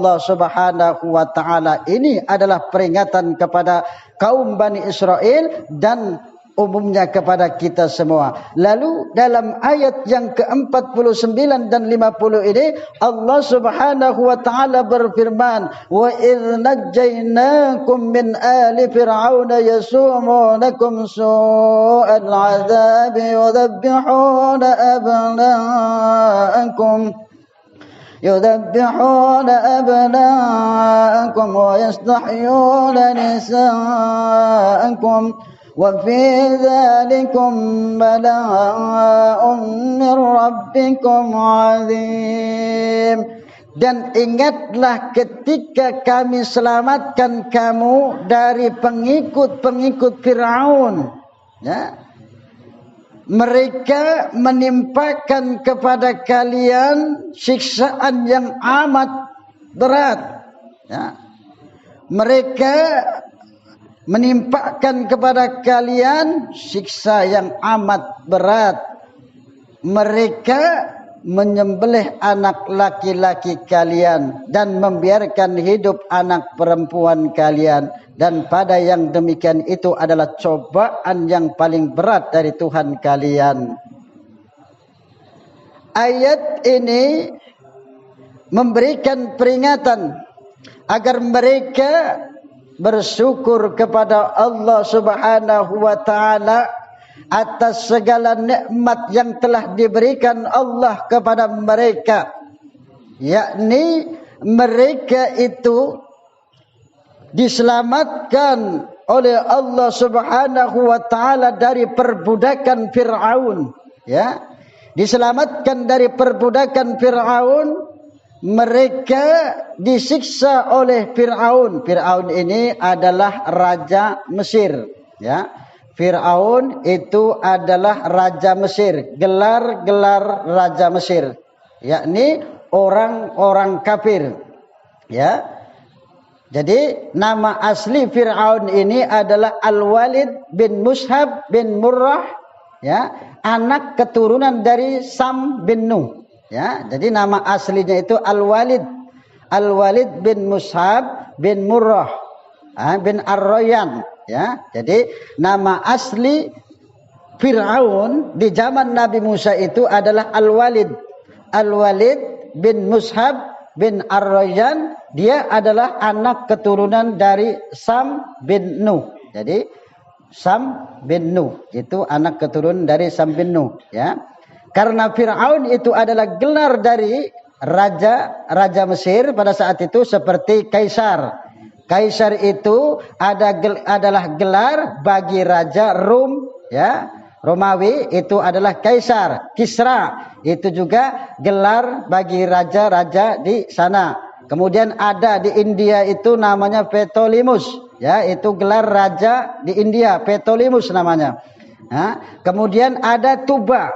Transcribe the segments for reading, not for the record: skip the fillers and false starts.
Allah Subhanahu wa taala ini adalah peringatan kepada kaum Bani Israel dan umumnya kepada kita semua. Lalu dalam ayat yang ke-49 dan 50 ini Allah Subhanahu wa taala berfirman, "Wa idz najjaynakum min ali fir'auna yasumunakum su'al 'adzabi yudhabbihuna abna'akum wa yastahyuna nisa'akum wa fi dzalikum bala'un min rabbikum 'adzim." Dan ingatlah ketika kami selamatkan kamu dari pengikut-pengikut Fir'aun, ya. Mereka menimpakan kepada kalian siksaan yang amat berat, ya. Mereka menimpakan kepada kalian siksa yang amat berat. Mereka menyembelih anak laki-laki kalian dan membiarkan hidup anak perempuan kalian, dan pada yang demikian itu adalah cobaan yang paling berat dari Tuhan kalian. Ayat ini memberikan peringatan agar mereka bersyukur kepada Allah Subhanahu wa taala atas segala nikmat yang telah diberikan Allah kepada mereka, yakni mereka itu diselamatkan oleh Allah Subhanahu wa taala dari perbudakan Fir'aun, ya. Diselamatkan dari perbudakan Fir'aun. Mereka disiksa oleh Fir'aun. Fir'aun ini adalah raja Mesir, ya. Fir'aun itu adalah raja Mesir, gelar-gelar raja Mesir, yakni orang-orang kafir, ya. Jadi nama asli Fir'aun ini adalah Al-Walid bin Mushab bin Murrah, ya, anak keturunan dari Sam bin Nuh, ya. Jadi nama aslinya itu Al-Walid bin Mushab bin Murrah bin Ar-Royan, ya. Jadi nama asli Fir'aun di zaman Nabi Musa itu adalah Al-Walid bin Mushab bin Ar-Royan. Dia adalah anak keturunan dari Sam bin Nuh. Jadi Sam bin Nuh itu anak keturunan dari Sam bin Nuh, ya. Karena Fir'aun itu adalah gelar dari raja Mesir pada saat itu, seperti Kaisar. Kaisar itu adalah gelar bagi raja Rum, ya. Romawi itu adalah Kaisar. Kisra itu juga gelar bagi raja-raja di sana. Kemudian ada di India itu namanya Ptolemus, ya, itu gelar raja di India, Ptolemus namanya. Nah, kemudian ada Tuba.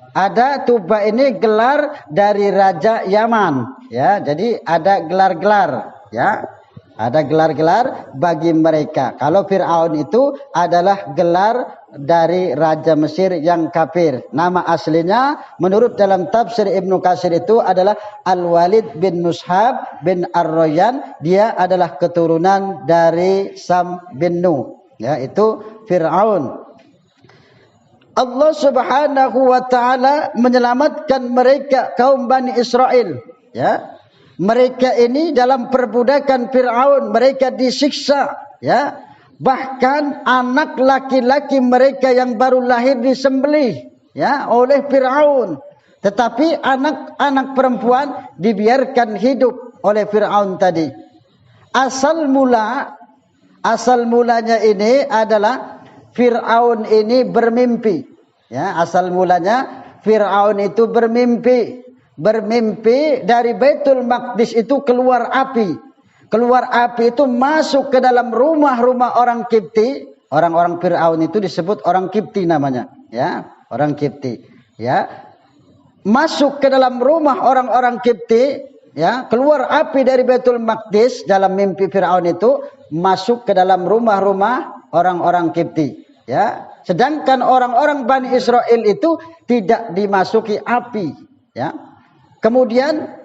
Ada Tuba ini gelar dari raja Yaman, ya. Jadi ada gelar-gelar, ya. Ada gelar-gelar bagi mereka. Kalau Fir'aun itu adalah gelar dari raja Mesir yang kafir. Nama aslinya menurut dalam tafsir Ibnu Katsir itu adalah Al-Walid bin Mushab bin Ar-Royan. Dia adalah keturunan dari Sam bin Nuh, ya, itu Fir'aun. Allah Subhanahu wa taala menyelamatkan mereka kaum Bani Israel, ya. Mereka ini dalam perbudakan Fir'aun, mereka disiksa, ya. Bahkan anak laki-laki mereka yang baru lahir disembelih, ya, oleh Fir'aun. Tetapi anak-anak perempuan dibiarkan hidup oleh Fir'aun tadi. Asal mulanya ini adalah Fir'aun ini bermimpi, ya. Asal mulanya Fir'aun itu bermimpi dari Baitul Maqdis itu keluar api. Keluar api itu masuk ke dalam rumah-rumah orang Kipti. Orang-orang Fir'aun itu disebut orang Kipti namanya, ya, orang Kipti, ya. Masuk ke dalam rumah orang-orang Kipti, ya, keluar api dari Baitul Maqdis dalam mimpi Fir'aun itu masuk ke dalam rumah-rumah orang-orang Kipti, ya. Sedangkan orang-orang Bani Israel itu tidak dimasuki api, ya. Kemudian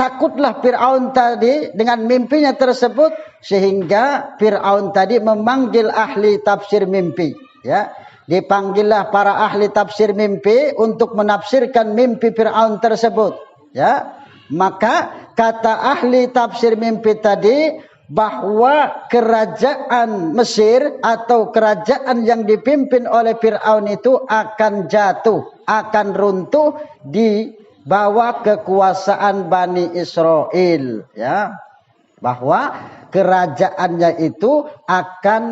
takutlah Fir'aun tadi dengan mimpinya tersebut, sehingga Fir'aun tadi memanggil ahli tafsir mimpi, ya. Dipanggillah para ahli tafsir mimpi untuk menafsirkan mimpi Fir'aun tersebut, ya. Maka kata ahli tafsir mimpi tadi bahwa kerajaan Mesir atau kerajaan yang dipimpin oleh Fir'aun itu akan jatuh, akan runtuh di bawah kekuasaan Bani Israel, ya. Bahwa kerajaannya itu akan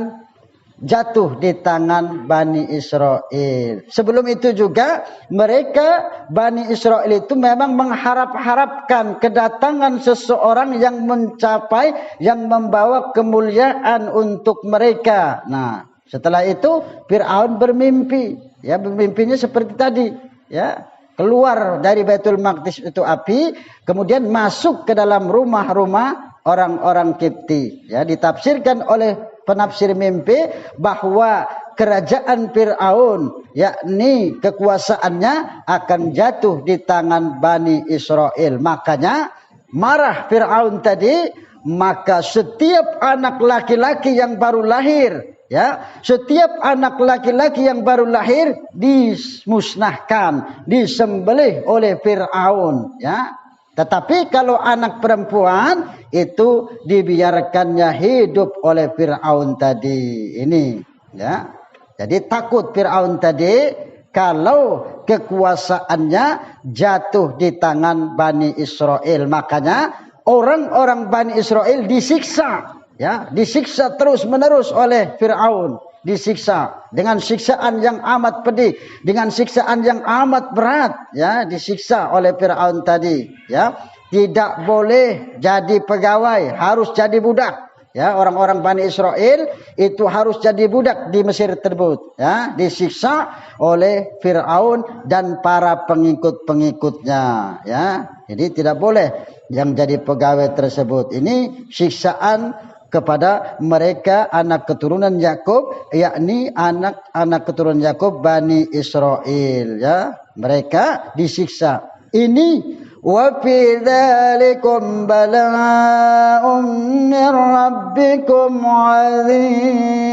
jatuh di tangan Bani Israel. Sebelum itu juga mereka Bani Israel itu memang mengharap-harapkan kedatangan seseorang yang mencapai, yang membawa kemuliaan untuk mereka. Nah, setelah itu Fir'aun bermimpi, ya, bermimpinya seperti tadi, ya. Keluar dari Baitul Maqdis itu api, kemudian masuk ke dalam rumah-rumah orang-orang Kipti, ya. Ditafsirkan oleh penafsir mimpi bahwa kerajaan Fir'aun, yakni kekuasaannya akan jatuh di tangan Bani Israel. Makanya marah Fir'aun tadi, maka setiap anak laki-laki yang baru lahir, ya, setiap anak laki-laki yang baru lahir dimusnahkan, disembelih oleh Fir'aun, ya. Tetapi kalau anak perempuan itu dibiarkannya hidup oleh Fir'aun tadi. Ini, ya. Jadi takut Fir'aun tadi kalau kekuasaannya jatuh di tangan Bani Israel. Makanya orang-orang Bani Israel disiksa, ya, disiksa terus-menerus oleh Fir'aun. Disiksa dengan siksaan yang amat pedih, dengan siksaan yang amat berat, ya, disiksa oleh Fir'aun tadi, ya. Tidak boleh jadi pegawai, harus jadi budak, ya. Orang-orang Bani Israel itu harus jadi budak di Mesir tersebut, ya. Disiksa oleh Fir'aun dan para pengikut-pengikutnya, ya. Jadi tidak boleh yang jadi pegawai tersebut. Ini siksaan kepada mereka anak keturunan Yakub, yakni anak-anak keturunan Yakub Bani Israel, ya. Mereka disiksa. Ini wa fi dzalikum bala'un min rabbikum 'adzim.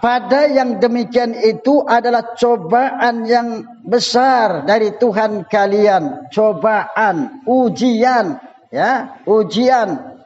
Pada yang demikian itu adalah cobaan yang besar dari Tuhan kalian, cobaan, ujian, ya, ujian.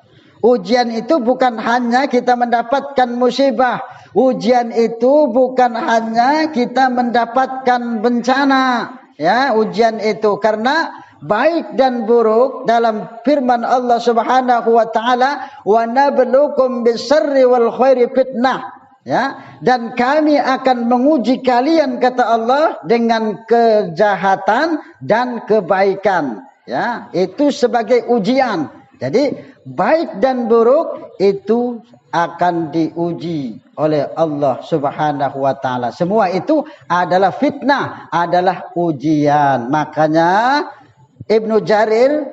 Ujian itu bukan hanya kita mendapatkan musibah. Ujian itu bukan hanya kita mendapatkan bencana, ya, ujian itu karena baik dan buruk dalam firman Allah Subhanahu wa taala, wa nabluukum bisarri wal khairi fitnah, ya, dan kami akan menguji kalian, kata Allah, dengan kejahatan dan kebaikan, ya. Itu sebagai ujian. Jadi baik dan buruk itu akan diuji oleh Allah Subhanahu wa taala. Semua itu adalah fitnah, adalah ujian. Makanya Ibnu Jarir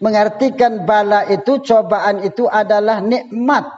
mengartikan bala itu, cobaan itu adalah nikmat,